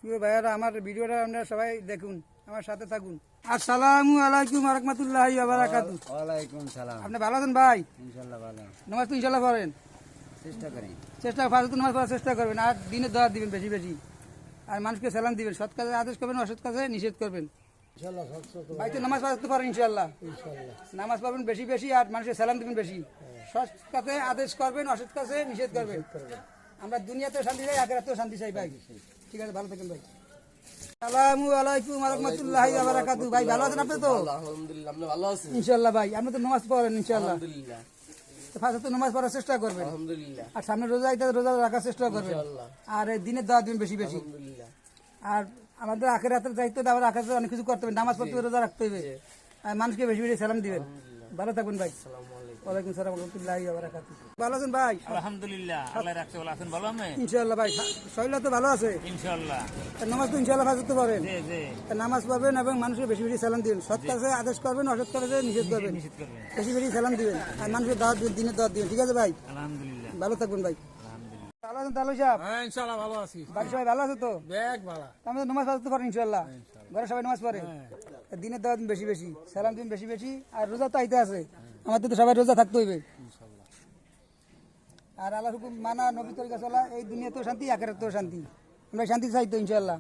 প্রিয় ভাইয়ারা, আমার ভিডিওটা আপনারা সবাই দেখুন, আমার সাথে থাকুন। আসসালামু আলাইকুম ওয়া রাহমাতুল্লাহি ওয়া বারাকাতুহু। ওয়ালাইকুম সালাম। আপনি ভালো আছেন ভাই? ইনশাআল্লাহ ভালো। নামাজ তো ইনশাআল্লাহ পড়েন? চেষ্টা করি। ফাজর নামাজ পড়ার চেষ্টা করবেন, আর দিনে দোয়া দিবেন বেশি বেশি, আর মানুষকে সালাম দিবেন, সৎ কাজে আদেশ করবেন, অসৎ কাজে নিষেধ করবেন। ইনশাআল্লাহ ভাই তো নামাজ পড়তে পারেন ইনশাআল্লাহ। নামাজ পড়বেন বেশি বেশি, আর মানুষকে সালাম দিবেন বেশি, সৎ কাজে আদেশ করবেন, অসৎ কাজে নিষেধ করবেন। আমরা দুনিয়াতেও শান্তি চাই, আখিরাতেও শান্তি চাই ভাই। ঠিক আছে, ভালো থাকেন ভাই। আসসালামু আলাইকুম ওয়া রাহমাতুল্লাহি ওয়া বারাকাতুহু। ভাই ভালো আছেন আপনি তো? আলহামদুলিল্লাহ, আপনি ভালো আছেন? ইনশাআল্লাহ ভাই, আপনি তো নামাজ পড়েন ইনশাআল্লাহ। আলহামদুলিল্লাহ, ফাজর তো নামাজ পড়ার চেষ্টা করবেন, আলহামদুলিল্লাহ, আর সামনে রোজা আইতে রোজা রাখার চেষ্টা করবেন, আর এই দিনের দোয়া দিবেন বেশি বেশি। আলহামদুলিল্লাহ। আর আমাদের আখিরাতের দায়িত্ব, আবার আখিরাতে অনেক কিছু করতে হবে, নামাজ পড়তে হবে, রোজা রাখতে হবে, আর মানুষকে বেশি বেশি সালাম দিবেন। ভালো থাকবেন ভাই। ওয়ালাইকুম সালাম ওয়া রাহমাতুল্লাহি ওয়া বারাকাতুহু। ভালো আছেন ভাই? আলহামদুলিল্লাহ, আল্লাহ রাখতে ভালো আছেন, ভালো আমি ইনশাআল্লাহ ভাই, শরীর তো ভালো আছে ইনশাআল্লাহ। আর নামাজ তো ইনশাআল্লাহ ফাজর তো পড়েন। জি জি, আর নামাজ পড়বেন এবং মানুষকে বেশি বেশি সালাম দিবেন, সৎ কাজে আদেশ করবেন, অসৎ কাজে নিষেধ করবেন, নিষেধ করবেন। বেশি বেশি সালাম দিবেন, আর মানুষকে দাওয়াত দিবেন, দিনের দাওয়াত দিবেন। ঠিক আছে ভাই, আলহামদুলিল্লাহ, ভালো থাকবেন ভাই। আলহামদুলিল্লাহ। ভালো আছেন তালু সাহেব? হ্যাঁ ইনশাআল্লাহ ভালো আছি। বাড়ির সবাই ভালো আছে তো? ব্যাগ ভালো। আমি তো নামাজ পড়তে পারেন ইনশাআল্লাহ, ঘরে সবাই নামাজ পড়ে, দিনের দাওয়াত দিন বেশি বেশি, সালাম দিন বেশি বেশি, আর রোজা তো আইতে আছে, আমাদের তো সবাই রোজা থাকতে হইবে। আর আল্লাহর হুকুম মানা, নবী তরিকা চলা, এই দুনিয়াতেও শান্তি, আখিরাতেও শান্তি। আমরা শান্তি চাই তো ইনশাআল্লাহ।